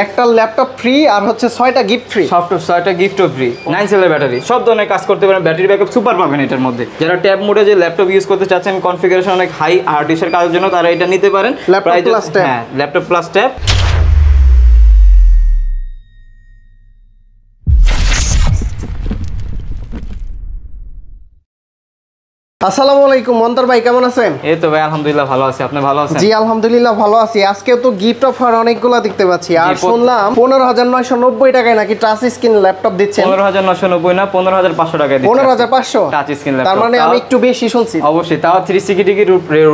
একটা laptop free আর হচ্ছে 6টা গিফট ফ্রি। সফটওয়্যার 6টা গিফটও ফ্রি। 9 সেলের ব্যাটারি, সব ধরনের কাজ করতে পারেন। ব্যাটারি ব্যাকআপ সুপার পাবেন এটার মধ্যে। যারা ট্যাব মোডে যে ল্যাপটপ ইউজ করতে চাচ্ছেন, কনফিগারেশন অনেক হাই হার্ড ডিস্কের কাজের জন্য, তারা এটা নিতে পারেন। Laptop plus tab. হ্যাঁ, ল্যাপটপ প্লাস ট্যাব। আসসালামু আলাইকুম মন্তর ভাই, কেমন আছেন? এই তো ভাই আলহামদুলিল্লাহ ভালো আছি, আপনি ভালো আছেন? জি আলহামদুলিল্লাহ ভালো আছি। আজকে তো গিফট অফার অনেকগুলো দেখতে পাচ্ছি, আর শুনলাম 15,990 টাকায় নাকি টাচ স্ক্রিন ল্যাপটপ দিচ্ছেন। 15,990 না, 15,500 টাকায় দিচ্ছি। 15,500 টাচ স্ক্রিন ল্যাপটপ। তার মানে আমি একটু বেশি শুনছি। অবশ্যই, তাও 360 ডিগ্রি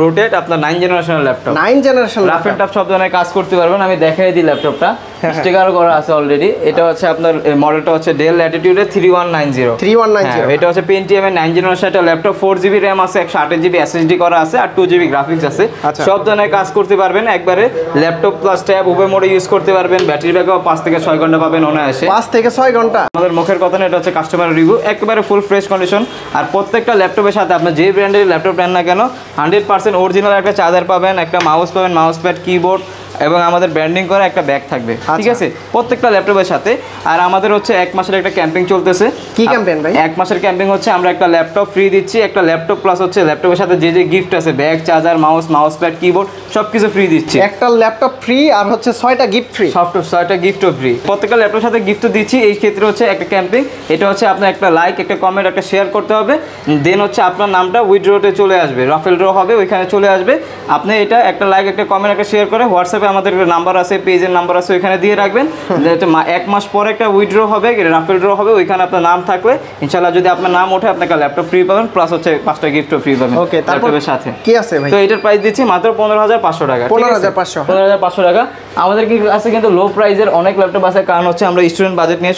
রোটেট, আপনার 9 জেনারেশনের laptop. 9 generation rough and tough সব ধরনের কাজ করতে পারবেন। আমি দেখাই দিই ল্যাপটপটা, স্টিকার করা আছে অলরেডি। এটা হচ্ছে আপনার মডেলটা হচ্ছে ডেল ল্যাটিটিউড 3190। 3190 এটা হচ্ছে পেন্টিয়াম এর 9 জেনারেশন একটা ল্যাপটপ। 4GB RAM আছে, 128GB SSD করা আছে, আর 2GB গ্রাফিক্স আছে। সব ধরনের কাজ করতে পারবেন একবারে। ল্যাপটপ প্লাস ট্যাব উভয় মোডে ইউজ করতে পারবেন। ব্যাটারি ব্যাকআপ 5 থেকে 6 ঘন্টা পাবেন অনায়াসে। 5 থেকে 6 ঘন্টা আমাদের মুখের কথা না, এটা হচ্ছে কাস্টমার রিভিউ, একেবারে ফুল ফ্রেশ কন্ডিশন। আর প্রত্যেকটা ল্যাপটপের সাথে আপনার যে ব্র্যান্ডের ল্যাপটপ নেন না কেন, 100% অরিজিনাল একটা চার্জার পাবেন, একটা মাউস পাবেন, মাউস প্যাড, কিবোর্ড এবং আমাদের ব্র্যান্ডিং করা একটা ব্যাগ থাকবে। ঠিক আছে, প্রত্যেকটা ল্যাপটপের সাথে। আর আমাদের হচ্ছে 1 মাসের একটা ক্যাম্পিং চলতেছে। কি ক্যাম্পেইন ভাই? 1 মাসের ক্যাম্পিং হচ্ছে আমরা একটা ল্যাপটপ ফ্রি দিচ্ছি, একটা ল্যাপটপ প্লাস হচ্ছে ল্যাপটপের সাথে যে যে গিফট আছে, bag, charger, mouse pad, keyboard সবকিছু ফ্রি দিচ্ছি। একটা ল্যাপটপ ফ্রি আর হচ্ছে 6টা গিফট ফ্রি। সফটওয়্যার 6টা গিফটও ফ্রি। প্রত্যেকটা ল্যাপটপের সাথে গিফট দিচ্ছি। এই ক্ষেত্রে হচ্ছে একটা ক্যাম্পিং, এটা হচ্ছে আপনার একটা লাইক, একটা কমেন্ট, একটা শেয়ার করতে হবে। দেন হচ্ছে আপনার নামটা উইথড্রোতে চলে আসবে, রাফেল ড্র হবে, ওইখানে চলে আসবে। আপনি এটা একটা লাইক, একটা কমেন্ট, একটা শেয়ার করে হোয়াটসঅ্যাপে আমাদের নাম্বার আছে, পেজের নাম্বার আছে, ওইখানে দিয়ে রাখবেন। 1 মাস পরে একটা উইথড্র হবে, রাফেল ড্র হবে, ওইখানে আপনার নাম থাকলে ইনশাআল্লাহ যদি আপনার নাম ওঠে আপনাকে ল্যাপটপ ফ্রি পাবেন, প্লাস হচ্ছে 5টা গিফটও ফ্রি পাবেন। ওকে, তারপরের সাথে কি আছে ভাই? তো এটার প্রাইস দিচ্ছি মাত্র 15,500 টাকা। 15,500 টাকা। আমাদের কি আছে কিন্তু লো প্রাইজের অনেক ল্যাপটপ আছে, কারণ হচ্ছে আমরা স্টুডেন্ট বাজেট নিয়ে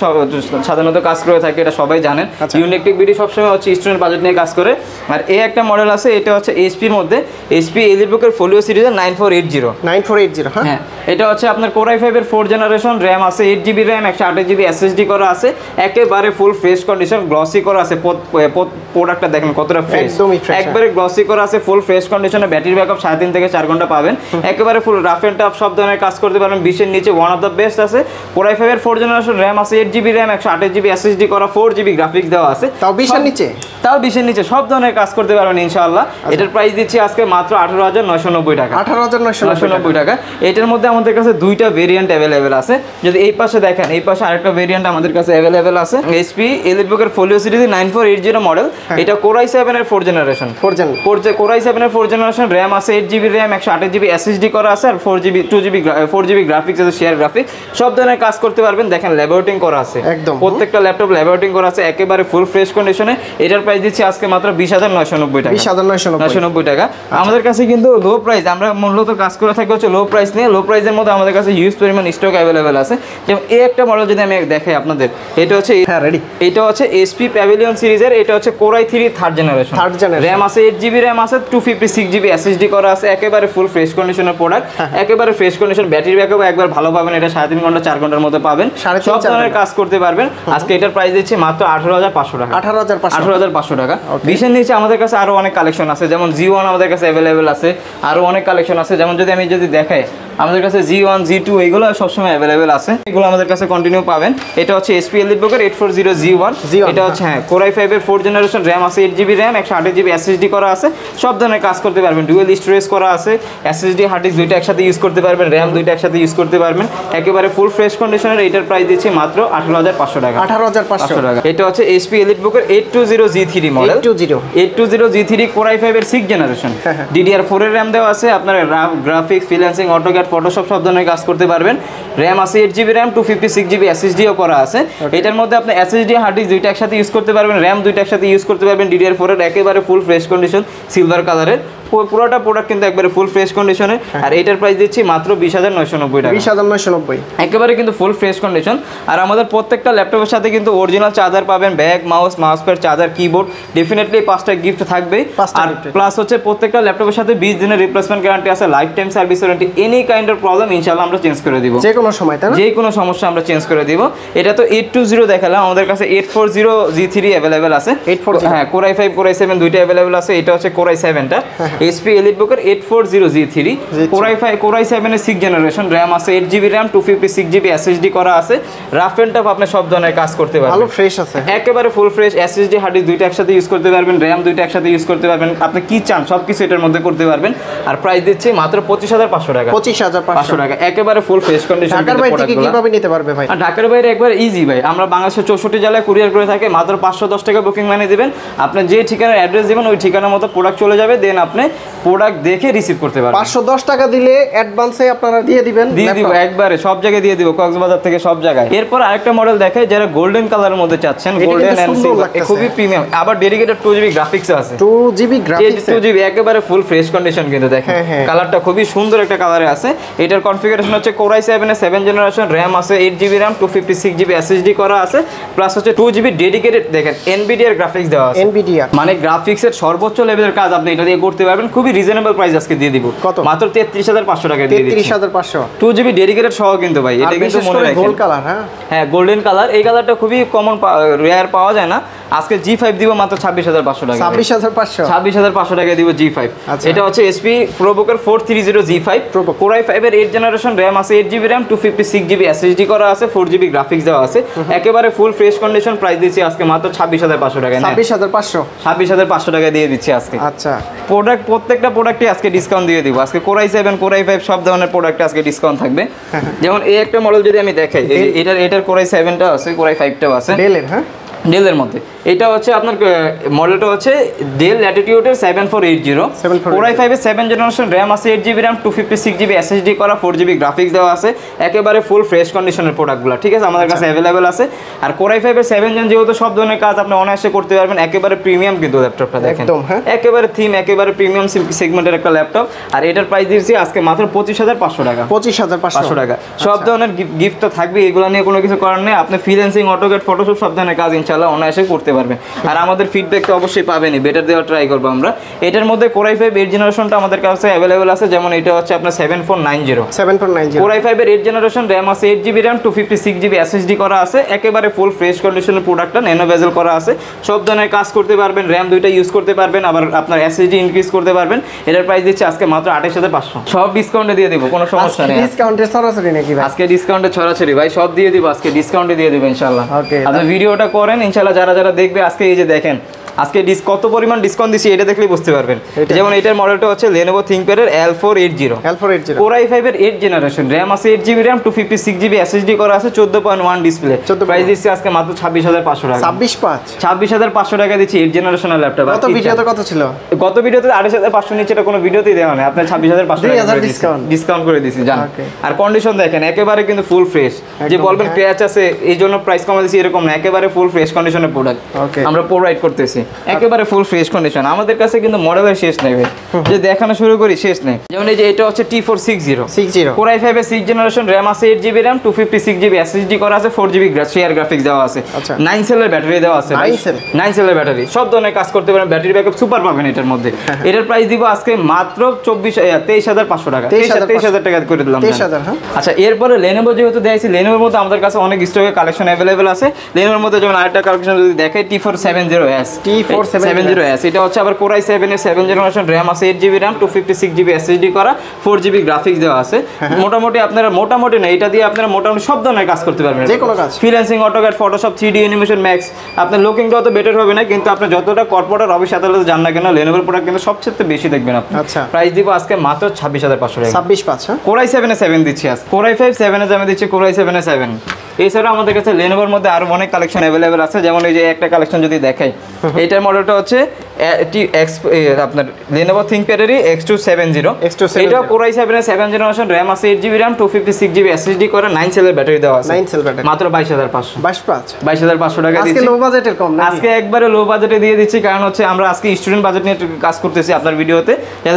সাধারণত কাজ করে থাকি, এটা সবাই জানেন। ইউনিক টেক বিডি সবসময় হচ্ছে স্টুডেন্ট বাজেট নিয়ে কাজ করে। আর এই একটা মডেল আছে, এটা হচ্ছে এইচপির মধ্যে, এইচপি এলিটবুকের ফোলিও সিরিজের 9480। হ্যাঁ, এটা হচ্ছে আপনার কোর i5 এর 4 জেনারেশন, র্যাম আছে 8GB র্যাম, 128GB SSD করা আছে, একেবারে ফুল ফ্রেশ কন্ডিশন, গ্লসি করা আছে। প্রোডাক্টটা দেখেন কতটা ফ্রেশ, একবারে গ্লসি করা আছে, ফুল ফ্রেশ কন্ডিশনে। ব্যাটারি ব্যাকআপ 3.5 থেকে 4 ঘন্টা পাবেন। একেবারে ফুল রাফ এন্ড টাফ সব ধরনের কাজ করতে পারবেন। 20 এর নিচে ওয়ান অফ দ্য বেস্ট আছে। কোর i5 এর 4 জেনারেশন, র্যাম আছে 8GB র্যাম, 128GB SSD করা, 4GB গ্রাফিক্স দেওয়া আছে। তাও 20 এর নিচে, সব ধরনের কাজ করতে পারবেন ইনশাআল্লাহ। এটার প্রাইস দিচ্ছি আজকে মাত্র 18,990 টাকা। 18,990 টাকা। এটার মধ্যে আমাদের কাছে দুইটা ভেরিয়েন্ট অ্যাভেলেবেল আছে। যদি এই পাশে দেখেন, এই পাশে আরেকটা ভেরিয়েন্ট আমাদের কাছে অ্যাভেলেবেল আছে। এইচপি এলিটবুকের ফোলিও সিরিজ 9480 মডেল। এটা কোর i7 এর 4 জেনারেশন। কোর i7 এর 4 জেনারেশন, র্যাম আছে 8GB র্যাম, 128GB SSD করা আছে, আর 4GB গ্রাফিক্স আছে, শেয়ার গ্রাফিক্স। সব ধরনের কাজ করতে পারবেন। দেখেন ল্যাবরেটিং করা আছে, একদম প্রত্যেকটা ল্যাপটপ ল্যাবরেটিং করা আছে, একেবারে ফুল ফ্রেশ কন্ডিশনে। এটার প্রাইস দিচ্ছি আজকে মাত্র 20,990 টাকা। 20,990 টাকা। আমাদের কাছে কিন্তু লো প্রাইস, আমরা মূলত কাজ করে থাকি হচ্ছে লো প্রাইস নিয়ে। লো প্রাইসের মধ্যে আমাদের কাছে হিউজ পরিমাণ স্টক অ্যাভেলেবেল আছে। যেমন এই একটা মডেল যদি আমি দেখাই আপনাদের, এটা হচ্ছে এটা হচ্ছে এইচপি প্যাভিলিয়ন সিরিজের, এটা হচ্ছে core i3 third generation. RAM আছে 8GB র্যাম আছে, 256GB SSD করা আছে, একেবারে ফুল ফ্রেশ কন্ডিশনের প্রোডাক্ট, একেবারে ফ্রেশ কন্ডিশন। ব্যাটারি ব্যাকআপ একবার ভালো পাবেন, এটা 3.5 ঘন্টা 4 ঘন্টার মধ্যে পাবেন। সব ধরনের কাজ করতে পারবেন। আজকে এটার প্রাইস দিচ্ছি মাত্র 18,500 টাকা। 18,500 টাকা। 20 এর নিচে আমাদের কাছে আরো অনেক কালেকশন আছে, যেমন G1 আমাদের কাছে অ্যাভেলেবেল আছে, আরো অনেক কালেকশন আছে। যেমন যদি আমি দেখাই, আমাদের কাছে G1 G2 এগুলো সবসময় অ্যাভেলেবেল আছে, এগুলো আমাদের কাছে কন্টিনিউ পাবেন। এটা হচ্ছে এইচপি এলিটবুকের 840G1। এটা হচ্ছে কোর i5 এর 4 জেনারেশন, র্যাম আছে 8GB র্যাম, 128GB SSD করা আছে, সব ধরনের কাজ করতে পারবেন। ডুয়েল স্টোরেজ করা আছে, SSD হার্ড ডিস্ক দুইটা একসাথে ইউজ করতে পারবেন, র্যাম দুইটা একসাথে ইউজ করতে পারবেন, একেবারে ফুল ফ্রেশ কন্ডিশনের। এটার প্রাইস দিচ্ছি মাত্র 18,500 টাকা। 18,500 টাকা। এটা হচ্ছে HP এলিটবুকের 820G3 model. 820G3 core i5 এর 6 জেনারেশন, DDR4 এর র্যাম দেওয়া আছে। আপনার গ্রাফিক্স, ফ্রিল্যান্সিং, অটোক্যাড, ফটোশপ সব ধরনের কাজ করতে পারবেন। র্যাম আছে 8GB র্যাম, 256GB SSDও করা আছে। এটার মধ্যে আপনি SSD হার্ড ডিস্ক দুইটা একসাথে ইউজ করতে পারবেন, র্যাম দুইটা একসাথে ইউজ করতে পারবেন। DDR4 এর একেবারে ফুল ফ্রেশ কন্ডিশন, সিলভার কালারের। পুরোটা প্রোডাক্ট কিন্তু একবারে ফুল ফ্রেশ কন্ডিশনে। আর এটার প্রাইস দিচ্ছি মাত্র 20,990 টাকা। 20,990 একেবারে কিন্তু ফুল ফ্রেশ কন্ডিশন। আর আমাদের প্রত্যেকটা ল্যাপটপের সাথে কিন্তু অরিজিনাল চার্জার পাবেন, bag, mouse pad, charger, keyboard, definitely 5টা গিফট থাকবেই। আর প্লাস হচ্ছে প্রত্যেকটা ল্যাপটপের সাথে 20 দিনের রিপ্লেসমেন্ট গ্যারান্টি আছে, life time service warranty. Any kind of problem ইনশাআল্লাহ আমরা চেঞ্জ করে দিব, যে কোনো সময়, তাই না? যে কোনো সমস্যা আমরা চেঞ্জ করে দিব। এটা তো 820 দেখালাম, আমাদের কাছে 840G3 অ্যাভেলেবেল আছে। 840, হ্যাঁ, কোর i5 কোর i7 দুইটা অ্যাভেলেবেল আছে। এটা হচ্ছে কোর i7টা। এসপি এলিটবুকের 840G3 কোরাই 7 এর 6 জেনারেশন, র্যাম আছে 8GB র্যাম, 256GB এসএসডি করা আছে। রাফ এন্ড টাফ আপনি সব ধরনের কাজ করতে পারবেন, ভালো ফ্রেশ আছে, একেবারে full fresh. SSD hard disk দুইটা একসাথে ইউজ করতে পারবেন, র্যাম দুইটা একসাথে ইউজ করতে পারবেন, আপনি কি চান সবকিছু এটার মধ্যে করতে পারবেন। আর প্রাইস দিচ্ছি মাত্র 25,500 টাকা। 25,500 টাকা, একেবারে ফুল ফ্রেশ কন্ডিশন। ঢাকার বাইরে থেকে কিভাবে নিতে পারবে ভাই? আর ঢাকার বাইরে একবার ইজি ভাই, আমরা বাংলাদেশের 64 জেলায় কুরিয়ার করে থাকি। মাত্র 510 টাকা বুকিং মানি দিবেন, আপনি যে ঠিকানার অ্যাড্রেস দিবেন ওই ঠিকানার মতো প্রোডাক্ট চলে যাবে, দেন আপনি প্রোডাক্ট দেখে রিসিভ করতে পারবেন। 510 টাকা দিলে অ্যাডভান্সে আপনারা দিয়ে দিবেন? দিয়ে দিব, একবারে সব জায়গায় দিয়ে দিব, কক্সবাজার থেকে সব জায়গায়। এরপর আরেকটা মডেল দেখাই যারা গোল্ডেন কালারের মধ্যে চাচ্ছেন, গোল্ডেন এন্ড সিলভার, খুবই প্রিমিয়াম, আবার ডেডিকেটেড 2GB গ্রাফিক্স আছে। 2GB গ্রাফিক্স, 2GB একেবারে ফুল ফ্রেশ কন্ডিশন কিন্তু দেখেন, কালারটা খুবই সুন্দর একটা কালারে আছে। এটার কনফিগারেশন হচ্ছে কোরাই 7 এর 7 জেনারেশন, র্যাম আছে 8GB র্যাম, 256GB এসএসডি করা আছে, প্লাস হচ্ছে 2GB ডেডিকেটেড দেখেন এনভিডিআর গ্রাফিক্স দেওয়া আছে। এনভিডিআ মানে গ্রাফিক্সের সর্বোচ্চ লেভেলের কাজ আপনি এটা দিয়ে করতে পারবেন, খুবই রিজনেবল প্রাইস আজকে দিয়ে দিব। কত? মাত্র 33,500 টাকা দিয়ে দিচ্ছি। 33,500, 2GB ডেডিকেটেড সহ কিন্তু ভাই, এটা কিন্তু মনে রাখবেন গোল্ড কালার। হ্যাঁ গোল্ডেন কালার, এই কালারটা খুবই কমন, রেয়ার পাওয়া যায় না। আজকে G5 দিব মাত্র 26,500 টাকা। 26,500 টাকা দিব G5। এটা হচ্ছে এসপি প্রোবুকের 430G5 কোরাই 5 এর 8 জেনারেশন, র্যাম আছে 8GB র্যাম, 256GB এসএসডি করা আছে, 4GB গ্রাফিক্স দেওয়া আছে, একেবারে ফুল ফ্রেশ কন্ডিশন। প্রাইস দিচ্ছি আজকে মাত্র 26,500 টাকা। 26,500 টাকা দিয়ে দিচ্ছি আজকে। আচ্ছা, প্রোডাক্ট প্রত্যেকটা প্রোডাক্টে আজকে ডিসকাউন্ট দিয়ে দিব। আজকে কোরাই 7 কোরাই 5 সব ধরনের প্রোডাক্টে আজকে ডিসকাউন্ট থাকবে। যেমন এই একটা মডেল যদি আমি দেখাই, এটার কোরাই 7টা আছে, কোরাই 5টাও আছে ডেলের। ডেলের মধ্যে এটা হচ্ছে আপনার মডেলটা হচ্ছে ডেল ল্যাটিটিউডের 7480 কোরাই 5 এর 7 জেনারেশন, র্যাম আছে 8GB র্যাম, 256GB এসএসডি করা, 4GB গ্রাফিক্স দেওয়া আছে, একেবারে ফুল ফ্রেশ কন্ডিশনের প্রোডাক্টগুলো, ঠিক আছে, আমাদের কাছে অ্যাভেলেবেল আছে। আর কোরাই 5 এর 7 জেন যেহেতু সব ধরনের কাজ আপনি অনায়াসে করতে পারবেন, একেবারে প্রিমিয়াম কিন্তু ল্যাপটপটা দেখেন, একেবারে থিম, একেবারে প্রিমিয়াম সেগমেন্টের একটা ল্যাপটপ। আর এটার প্রাইস দিচ্ছি আজকে মাত্র 25,500 টাকা। 25,500 টাকা। সব ধরনের গিফট তো থাকবে, এগুলো নিয়ে কোনো কিছু করার নেই। আপনি ফ্রিল্যান্সিং, অটোক্যাড, ফটোশপ সব ধরনের কাজ ইনশাআল্লাহ অনায়াসে করতে পারবেন। আর আমাদের ফিডব্যাক তো অবশ্যই পাবেনই, বেটার দেওয়ার ট্রাই করবো আমরা। এটার মধ্যে কোরাই 5 8 জেনারেশনটা আমাদের কাছে অ্যাভেলেবেল আছে, যেমন এটা হচ্ছে আপনার 7490 কোরাই 5 এর 8 জেনারেশন, র্যাম আছে 8GB র্যাম, 256GB এসএসডি করা আছে, একেবারে ফুল ফ্রেশ কন্ডিশনের প্রোডাক্টটা, ন্যানো বেজেল করা আছে, সব ধরনের কাজ করতে পারবেন, র্যাম দুইটা ইউজ করতে পারবেন, আবার আপনার এসএসডি ইনক্রিজ করতে পারবেন। এটার প্রাইস দিচ্ছে আজকে মাত্র 28,500। সব ডিসকাউন্টে দিয়ে দেব, কোনো সমস্যা নেই। ডিসকাউন্টে ছড়াছড়ি নাকি ভাই? আজকে ডিসকাউন্টে ছড়াছড়ি ভাই, সব দিয়ে দিব আজকে, ডিসকাউন্টে দিয়ে দেব ইনশাআল্লাহ। আপনি ভিডিওটা করেন ইনশাআল্লাহ, যারা দেখবে আজকে এই যে দেখেন আজকে কত পরিমাণ ডিসকাউন্ট দিছি এটা দেখলেই বুঝতে পারবেন। যেমন এটার মডেলটা হচ্ছে Lenovo ThinkPad এর L480 কোরাই 5 এর 8 জেনারেশন, র্যাম আছে 8GB র্যাম, 256GB এসএসডি করা আছে, 14.1 ডিসপ্লে। প্রাইস দিচ্ছি আজকে মাত্র 26,500 টাকা। 26,500 টাকা দিচ্ছি 8 জেনারেশনের ল্যাপটপ। গত ভিডিওতে কত ছিল? গত ভিডিওতে 28,500 নিচে এটা কোনো ভিডিওতেই দেওয়া নেই, আপনার 26,500 ডিসকাউন্ট করে দিছি জান। আর কন্ডিশন দেখেন একেবারে কিন্তু ফুল ফ্রেশ, যে বলবেন ক্র্যাচ আছে এই জন্য প্রাইস কমা দিছি এরকম না, একেবারে ফুল ফ্রেশ কন্ডিশনের প্রোডাক্ট আমরা প্রোভাইড করতেছি, একেবারে ফুল ফ্রেশ কন্ডিশন। আমাদের কাছে কিন্তু মডেলের শেষ নেই, যে দেখানো শুরু করি শেষ নেই। যেমন এই যে এটা হচ্ছে T460 কোরাই 5 এর 6 জেনারেশন, র্যাম আছে 8GB র্যাম, 256GB এসএসডি করা আছে, 4GB শেয়ার গ্রাফিক্স দেওয়া আছে, 9 সেলের ব্যাটারি দেওয়া আছে, 9 সেলের ব্যাটারি, সব ধরনের কাজ করতে পারেন, ব্যাটারি ব্যাকআপ সুপার পাবেন এটার মধ্যে। এটার প্রাইস দিব আজকে মাত্র 23,500 টাকা, 23,000 টাকা করে দিলাম। আচ্ছা, এরপরে Lenovo যেহেতু দেখাইছি, Lenovoর মধ্যে আমাদের কাছে অনেক স্টকে কালেকশন অ্যাভেলেবেল আছে। Lenovoর মধ্যে যেমন আরেকটা কালেকশন যদি দেখাই T470S, এটা হচ্ছে আবার কোরাই 7 এর 7 জেনারেশন, র্যাম আছে 8GB র্যাম, 256GB এসএসডি করা, 4GB গ্রাফিক্স দেওয়া আছে। মোটামুটি আপনারা মোটামুটি না, এটা দিয়ে আপনারা মোটামুটি সব ধরনের কাজ করতে পারবেন, যে কোনো কাজ, freelancing, AutoCAD, Photoshop, 3D animation, max. আপনার লুকিংটা অত বেটার হবে না, কিন্তু আপনি যতটা কর্পোরেট অফিস আদালতে যান না কেন, Lenovoর প্রোডাক্ট কিন্তু সবচেয়ে বেশি দেখবেন আপনি। আচ্ছা, প্রাইস দিব আজকে মাত্র 26,500 টাকা। 26,500 কোরাই 7 এর 7 দিচ্ছি আজকে, কোরাই 5 7 এর দামে দিচ্ছি, কোরাই 7 এর 7। এছাড়াও আমাদের কাছে Lenovoর মধ্যে আরো অনেক কালেকশন অ্যাভেলেবেল আছে। যেমন এই যে একটা কালেকশন যদি দেখাই, এইটার মডেলটা হচ্ছে আপনার Lenovo ThinkPad এর X270, এটা কোরাই 7 এর 7 জেনারেশন, র্যাম আছে 8GB র্যাম, 256GB এসএসডি করে, 9 সেলের ব্যাটারি দেওয়া আছে, 9 সেল ব্যাটারি, মাত্র 22,500 টাকা দিচ্ছি। আজকে লো বাজেটের কম না, আজকে একবারে লো বাজেটে দিয়ে দিচ্ছি, কারণ হচ্ছে আমরা আজকে স্টুডেন্ট বাজেট নিয়ে কাজ করতেছি আপনার ভিডিওতে,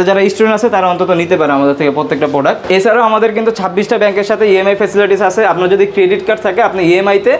যারা স্টুডেন্ট আছে তারা অন্তত নিতে পারে আমাদের থেকে প্রত্যেকটা প্রোডাক্ট। এছাড়াও আমাদের কিন্তু 26টা ব্যাংকের সাথে ইএমআই ফ্যাসিলিটিস আছে। আপনার যদি ক্রেডিট কার্ড থাকে আপনি ইএমআই তে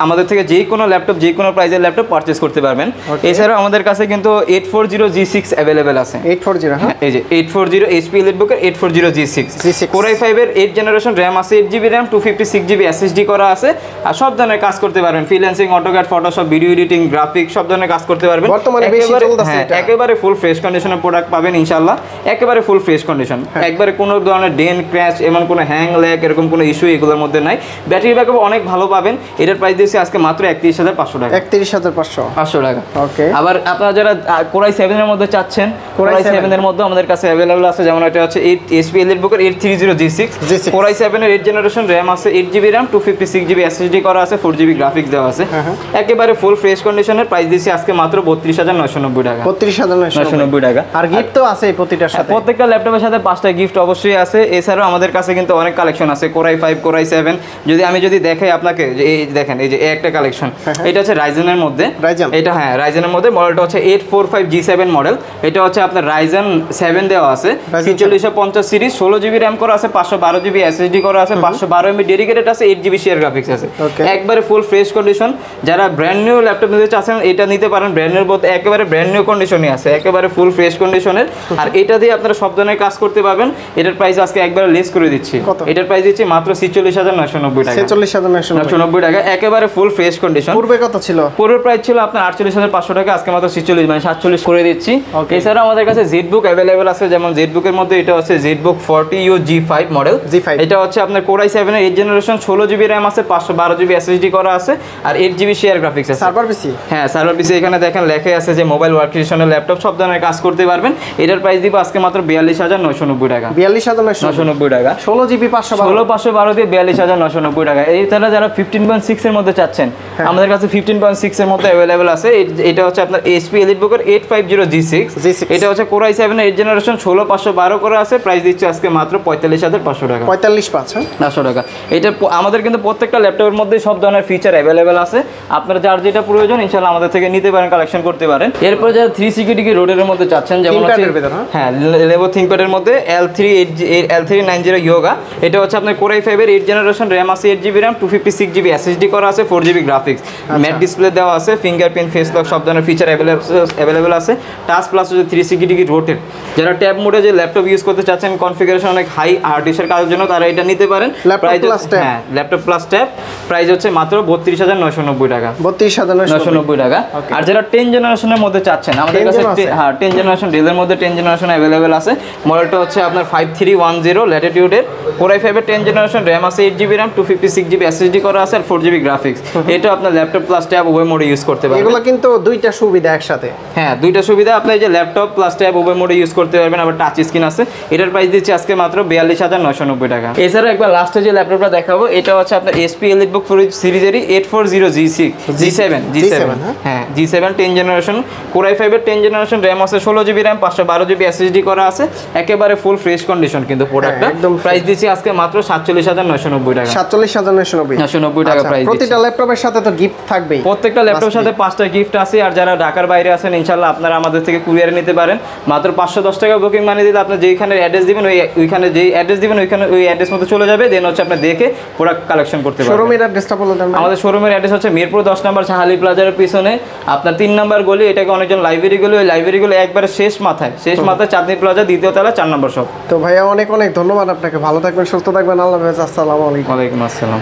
আমাদের থেকে যে কোনো ল্যাপটপ যে কোনো প্রাইজের ল্যাপটপ পারচেজ করতে পারবেন। এছাড়াও আমাদের কাছে কিন্তু 840 G6 অ্যাভেলেবেল আছে। 840 হ্যাঁ, এই যে 840 HP EliteBook-এর 840 G6 Core i5 এর 8 জেনারেশন RAM আছে, 8GB RAM, 256GB SSD করা আছে, আর সব ধরনের কাজ করতে পারবেন। Freelancing, AutoCAD, Photoshop, video editing, graphic সব ধরনের কাজ করতে পারবেন। বর্তমানে বেশি চলতেছে এটা। একেবারে ফুল ফ্রেশ কন্ডিশনের প্রোডাক্ট পাবেন ইনশাআল্লাহ, একেবারে ফুল ফ্রেশ কন্ডিশন, একবারে কোনো ধরনের ডেন ক্র্যাশ এমন কোনো হ্যাং ল্যাগ এরকম কোনো ইস্যু এগুলোর মধ্যে নাই। ব্যাটারি ব্যাকআপ অনেক ভালো পাবেন। এটার প্রাইস দিয়েছি আজকে মাত্র 31,500 টাকা। 31,500 টাকা। ওকে। আবার আপনারা যারা Core i7 এর মধ্যে চাচ্ছেন, Core i7 এর মধ্যে আমাদের কাছে अवेलेबल আছে, যেমন এটা হচ্ছে 8 HP EliteBook-এর 830 G6 Core i7 এর 8 জেনারেশন RAM আছে, 8GB RAM, 256GB SSD করা আছে, 4GB গ্রাফিক্স দেওয়া আছে, একেবারে ফুল ফ্রেশ কন্ডিশনের। প্রাইস দিয়েছি আজকে মাত্র 32,990 টাকা। 32,990 টাকা। আর গিফট তো আছে প্রতিটার সাথে, প্রত্যেকটা ল্যাপটপের সাথে 5টা গিফট অবশ্যই আছে। এছাড়াও আমাদের কাছে কিন্তু অনেক কালেকশন আছে Core i5, Core i7। আমি যদি দেখাই আপনাকে, এই দেখেন, এই যে একটা কালেকশন, এটা হচ্ছে Ryzen এর মধ্যে, এটা হ্যাঁ Ryzen এর মধ্যে, মডেলটা হচ্ছে 845 G7 মডেল। এটা হচ্ছে আপনার Ryzen 7 দেওয়া আছে, 4350 সিরিজ, 16GB RAM করা আছে, 512GB SSD করা আছে, 512MB ডেডিকেটেড আছে, 8GB শেয়ার গ্রাফিক্স আছে, একবারে ফুল ফ্রেশ কন্ডিশন। যারা ব্র্যান্ড নিউ ল্যাপটপ নিতে চাচ্ছেন এটা নিতে পারেন। ব্র্যান্ড নিউ বলতে একেবারে ব্র্যান্ড নিউ কন্ডিশনই আছে, একেবারে ফুল ফ্রেশ কন্ডিশনের। আর এটা দিয়ে আপনারা সব ধরনের কাজ করতে পারবেন। এটার প্রাইস আজকে একবারে লেস করে দিচ্ছি, এটার প্রাইস দিচ্ছি মাত্র 46,990 টাকা। 46,990 টাকা, একেবারে ফুল ফ্রেশ কন্ডিশন। পূর্বে কত ছিল? পূর্বের প্রাইস ছিল আপনার 48,500 টাকা, আজকে মাত্র 46 মানে 47 করে দিচ্ছি। এছাড়া আমাদের কাছে ZBook অ্যাভেলেবেল আছে, যেমন ZBook এর মধ্যে এটা হচ্ছে ZBook 40U G5 মডেল। এটা হচ্ছে আপনার Core i7 এর 8 জেনারেশন, 16GB RAM আছে, 512GB SSD করা আছে, আর 8GB শেয়ার গ্রাফিক্স আছে। সার্ভার পিসি, হ্যাঁ সার্ভার পিসি। এখানে দেখেন লেখা আছে যে মোবাইল ওয়ার্কস্টেশনের ল্যাপটপ, সব ধরনের কাজ করতে পারবেন। এটার প্রাইস দিব আজকে মাত্র 42,990 টাকা। 42,990 টাকা। 16GB 512, 16,512 দিয়ে 42,990 টাকা। এই তারা যারা 15.6 এর মধ্যে চাচ্ছেন, আমাদের কাছে 15.6 এর মধ্যে अवेलेबल আছে। এটা হচ্ছে আপনার HP EliteBook-এর 850 G6। এটা হচ্ছে Core i7 এর 8 জেনারেশন, 16,512 করে আছে। প্রাইস দিচ্ছে আজকে মাত্র 45,500 টাকা। 45,500 টাকা। এটা আমাদের কিন্তু প্রত্যেকটা ল্যাপটপের মধ্যে সব ধরনের ফিচার अवेलेबल আছে। আপনারা যার যেটা প্রয়োজন ইনশাআল্লাহ আমাদের থেকে নিতে পারেন, কালেকশন করতে পারেন। এরপর যারা 360 রোডের মধ্যে চাচ্ছেন, যেমন হচ্ছে হ্যাঁ Lenovo ThinkPad এর মধ্যে L390 Yoga। এটা হচ্ছে আপনার Core i5 এর 8 জেনারেশন, RAM আছে 8GB RAM, 256GB SSD করা আছে, 4GB গ্রাফিক্স, ম্যাট ডিসপ্লে দেওয়া আছে, ফিঙ্গারপ্রিন্ট, ফেস লক সব ধরনের ফিচার अवेलेबल আছে। টাচ প্লাস হচ্ছে 360 রোটেট। যারা ট্যাব মোডে যে ল্যাপটপ ইউজ করতে চাচ্ছেন, কনফিগারেশন অনেক হাই হার্ড ডিস্কের কাজের জন্য, তারা এটা নিতে পারেন। হ্যাঁ ল্যাপটপ প্লাস ট্যাব, প্রাইস হচ্ছে মাত্র 32,990 টাকা। 32,990 টাকা। আর যারা 10 জেনারেশনের মধ্যে চাচ্ছেন, আমাদের কাছে হ্যাঁ 10 জেনারেশন ডেলের মধ্যে 10 জেনারেশন अवेलेबल আছে। মডেলটা হচ্ছে আপনার 5310 ল্যাটিটিউডের, Core i5 এর 10 জেনারেশন, RAM আছে 8GB RAM, 256GB SSD করা আছে, আর 4GB গ্রাফিক্স। এটা আপনার ল্যাপটপ প্লাস ট্যাব উভয় মোডে ইউজ করতে পারবেন। এগুলো কিন্তু দুইটা সুবিধা একসাথে, হ্যাঁ দুইটা সুবিধা। আপনি এই যে ল্যাপটপ প্লাস ট্যাব উভয় মোডে ইউজ করতে পারবেন, আবার টাচ স্ক্রিন আছে। এটার প্রাইস দিচ্ছি আজকে মাত্র 42,990 টাকা। এছাড়া একবার লাস্টে যে ল্যাপটপটা দেখাবো, এটা হচ্ছে আপনার HP EliteBook সিরিজেরই 840 G7 হ্যাঁ G7 10 জেনারেশন, Core i5 এর 10 জেনারেশন, RAM আছে 16GB RAM, 512GB SSD করা আছে, একেবারে ফুল ফ্রেশ কন্ডিশন কিন্তু প্রোডাক্টটা। প্রাইস দিচ্ছি আজকে মাত্র 47,990 টাকা। 47,990 টাকা প্রাইস। প্রতিটা ল্যাপটপের সাথে তো গিফট থাকবেই, প্রত্যেকটা ল্যাপটপের সাথে 5টা গিফট আছে। আর যারা ঢাকার বাইরে আছেন ইনশাআল্লাহ আপনারা আমাদের থেকে কুরিয়ারে নিতে পারেন। মাত্র 510 টাকা বুকিং মানি দিলে আপনি যেখানে অ্যাড্রেস দিবেন, ওইখানে যেই অ্যাড্রেস দিবেন ওইখানে ওই অ্যাড্রেস মতো চলে যাবে। দেন হচ্ছে আপনি দেখে প্রোডাক্ট কালেকশন করতে পারবেন। শোরুমের অ্যাড্রেসটা বলে দেন। আমাদের শোরুমের অ্যাড্রেস হচ্ছে মিরপুর 10 নম্বর শাহালি প্লাজার পিছনে আপনার 3 নম্বর গলি, এটাকে অনেকজন লাইব্রেরি গলি, ওই লাইব্রেরি গলি একবারে শেষ মাথায় চাঁদনি প্লাজা, দ্বিতীয় তলা, 4 নম্বর শপ। তো ভাইয়া অনেক অনেক ধন্যবাদ আপনাকে, ভালো থাকবেন, সুস্থ থাকবেন, আল্লাহ হাফেজ, আসসালামু আলাইকুম। ওয়ালাইকুম আসসালাম।